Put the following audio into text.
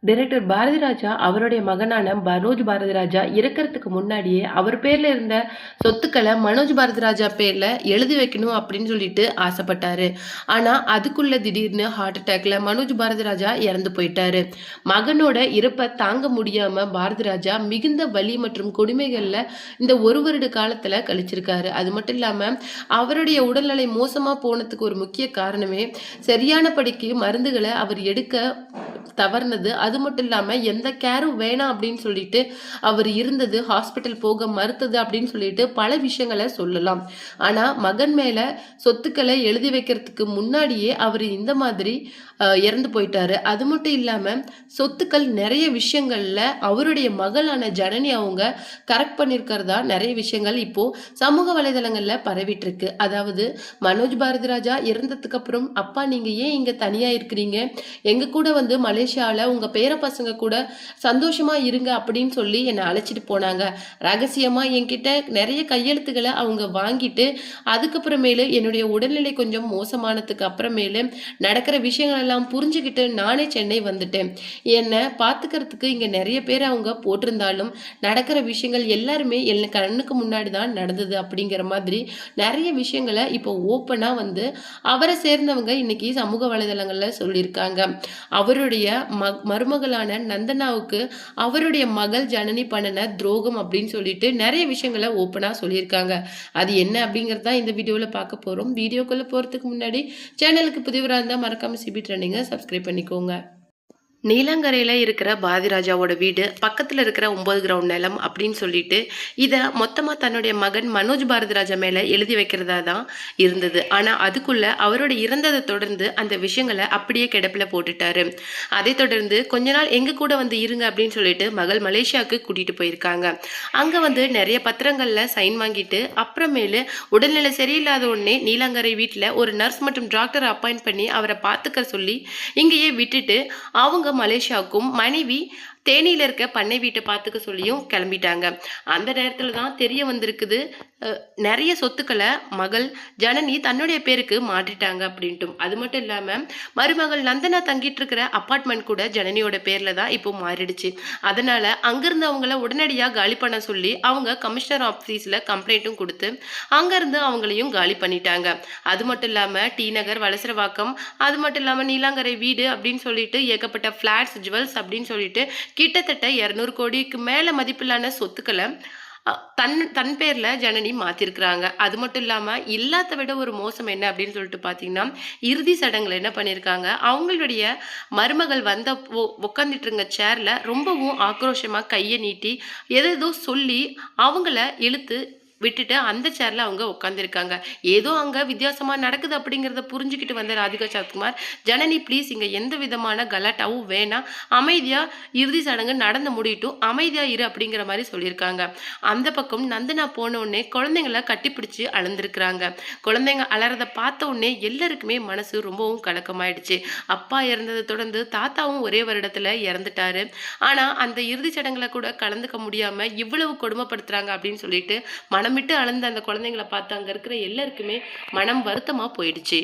Director Bharathiraja அவருடைய மகனான மனோஜ் பாரதிராஜா இறக்கறதுக்கு முன்னாடியே அவர் பேர்ல இருந்த சொத்துக்களை மனோஜ் பாரதிராஜா பேர்ல எழுதி வைக்கணும் அப்படின்னு சொல்லிட்டு ஆசைப்பட்டாரு. ஆனா அதுக்குள்ள திடீர்னு ஹார்ட் அட்டாக்ல மனோஜ் பாரதிராஜா இறந்து போயிட்டாரு. மகனோட இறப்பை தாங்க முடியாம பாரதிராஜா மிகுந்த வலி மற்றும் கொடுமைகள்ல இந்த ஒரு வருட காலத்துல கழிச்சிருக்காரு. அது மட்டும் இல்லாம அவருடைய உடல்நிலை மோசமா போனதுக்கு ஒரு முக்கிய காரணமே சரியான படிக்கு மருந்துகளை அவர் எடுக்க தவறுனது. அது மட்டும் இல்லாம எந்த கேரும் வேணாம் அப்படின்னு சொல்லிட்டு அவர் இருந்தது, ஹாஸ்பிட்டல் போக மறுத்தது அப்படின்னு சொல்லிட்டு பல விஷயங்களை சொல்லலாம். ஆனா மகன் மேல சொத்துக்களை எழுதி வைக்கிறதுக்கு முன்னாடியே அவர் இந்த மாதிரி இறந்து போயிட்டாரு. அது மட்டும் இல்லாம சொத்துக்கள் நிறைய விஷயங்கள்ல அவருடைய மகளான ஜனனி அவங்க கரெக்ட் பண்ணிருக்கிறதா நிறைய விஷயங்கள் இப்போ சமூக வலைதளங்கள்ல பரவிட்டு இருக்கு. அதாவது மனோஜ் பாரதிராஜா இறந்ததுக்கு அப்புறம், அப்பா நீங்க ஏன் இங்க தனியா இருக்கிறீங்க, எங்க கூட வந்து மலேசியாவில் உங்க பேர பசங்க கூட சந்தோஷமா இருங்க அப்படின்னு சொல்லி என்னை அழைச்சிட்டு போனாங்க. ரகசியமா என்கிட்ட நிறைய கையெழுத்துக்களை அவங்க வாங்கிட்டு அதுக்கப்புறமேலு என்னுடைய உடல்நிலை கொஞ்சம் மோசமானதுக்கு அப்புறமேலு நடக்கிற விஷயங்கள் எல்லாம் புரிஞ்சுக்கிட்டு நானே சென்னை வந்துட்டேன். என்னை பார்த்துக்கிறதுக்கு இங்க நிறைய பேர் அவங்க போட்டிருந்தாலும் நடக்கிற விஷயங்கள் எல்லாருமே என் கண்ணுக்கு முன்னாடி தான் நடந்தது அப்படிங்கிற மாதிரி நிறைய விஷயங்களை இப்போ ஓப்பனா வந்து அவரை சேர்ந்தவங்க இன்னைக்கு சமூக வலைதளங்கள்ல சொல்லியிருக்காங்க. அவருடைய மருமகளான நந்தனாவுக்கு அவருடைய மகள் ஜனனி பண்ணின துரோகம் அப்படின்னு சொல்லிட்டு நிறைய விஷயங்களை ஓப்பனா சொல்லியிருக்காங்க. அது என்ன அப்படிங்கிறது தான் இந்த வீடியோவில் பார்க்க போறோம். வீடியோக்குள்ள போறதுக்கு முன்னாடி சேனலுக்கு புதியவராக இருந்தால் மறக்காம சிபி ட்ரெண்டிங்கை சப்ஸ்கிரைப் பண்ணிக்கோங்க. நீலாங்கரையில் இருக்கிற பாரதிராஜாவோட வீடு பக்கத்தில் இருக்கிற 9 கிரவுண்ட் நிலம் அப்படின்னு சொல்லிட்டு இதை மொத்தமாக தன்னுடைய மகன் மனோஜ் பாரதிராஜா மேலே எழுதி வைக்கிறதா தான் இருந்தது. ஆனால் அதுக்குள்ள அவரோட இறந்ததை தொடர்ந்து அந்த விஷயங்களை அப்படியே கிடப்பில் போட்டுட்டாரு. அதை தொடர்ந்து கொஞ்ச நாள் எங்க கூட வந்து இருங்க அப்படின்னு சொல்லிட்டு மகள் மலேசியாவுக்கு கூட்டிட்டு போயிருக்காங்க. அங்கே வந்து நிறைய பத்திரங்களில் சைன் வாங்கிட்டு அப்புறமேலு உடல்நிலை சரியில்லாத உடனே நீலாங்கரை வீட்டில் ஒரு நர்ஸ் மற்றும் டாக்டரை அப்பாயிண்ட் பண்ணி அவரை பார்த்துக்க சொல்லி இங்கேயே விட்டுட்டு அவங்க மலேசியாவுக்கும் மனைவி தேனியில இருக்க பண்ணை வீட்டை பார்த்துக்க சொல்லியும் கிளம்பிட்டாங்க. அந்த நேரத்தில் தான் தெரிய வந்திருக்குது நிறைய சொத்துக்களை மகள் ஜனனி தன்னுடைய பேருக்கு மாற்றிட்டாங்க அப்படின்ட்டு. அது மட்டும் இல்லாமல் மருமகள் நந்தனா தங்கிட்டு இருக்கிற அப்பார்ட்மெண்ட் கூட ஜனனியோட பேர்ல தான் இப்போ மாறிடுச்சு. அதனால அங்கிருந்து அவங்கள உடனடியாக காலி பண்ண சொல்லி அவங்க கமிஷனர் ஆஃபீஸில் கம்ப்ளைண்ட்டும் கொடுத்து அங்கிருந்து அவங்களையும் காலி பண்ணிட்டாங்க. அது மட்டும் இல்லாமல் டி நகர், வலசரவாக்கம், அது மட்டும் இல்லாமல் நீலாங்கரை வீடு அப்படின்னு சொல்லிட்டு ஏகப்பட்ட ஃபிளாட்ஸ், ஜுவல்ஸ் அப்படின்னு சொல்லிட்டு கிட்டத்தட்ட 200 கோடிக்கு மேல மதிப்பிலான சொத்துக்களை தன் பேர்ல ஜனனி மாத்திருக்கிறாங்க. அது மட்டும் இல்லாம இல்லாத விட ஒரு மோசம் என்ன அப்படின்னு சொல்லிட்டு பாத்தீங்கன்னா, இறுதி சடங்குல என்ன பண்ணிருக்காங்க, அவங்களுடைய மருமகள் வந்த உட்காந்துட்டு இருந்த சேர்ல ரொம்பவும் ஆக்ரோஷமா கையை நீட்டி எதோ சொல்லி அவங்கள இழுத்து விட்டுட்டு அந்த சேர்ல அவங்க உட்காந்துருக்காங்க. ஏதோ அங்க வித்தியாசமா நடக்குது அப்படிங்கிறத புரிஞ்சுக்கிட்டு வந்த ராதிகா சரத்குமார், ஜனனி ப்ளீஸ் இங்க எந்த விதமான கலாட்டாவும் வேணாம், அமைதியா இறுதி சடங்கு நடந்து முடியட்டும், அமைதியா இரு அப்படிங்கிற மாதிரி சொல்லியிருக்காங்க. அந்த பக்கம் நந்தனா போன உடனே குழந்தைங்கள கட்டிப்பிடிச்சு அழுந்திருக்கிறாங்க. குழந்தைங்க அலறத பார்த்த உடனே எல்லாருக்குமே மனசு ரொம்பவும் கலக்கமாயிடுச்சு. அப்பா இறந்ததை தொடர்ந்து தாத்தாவும் ஒரே வருடத்துல இறந்துட்டாரு. ஆனா அந்த இறுதி சடங்குல கூட கலந்துக்க முடியாம இவ்வளவு கொடுமைப்படுத்துறாங்க அப்படின்னு சொல்லிட்டு மனம் விட்டு அழுந்த அந்த குழந்தைங்களை பார்த்து அங்க இருக்கிற எல்லாருக்குமே மனம் வருத்தமா போயிடுச்சு.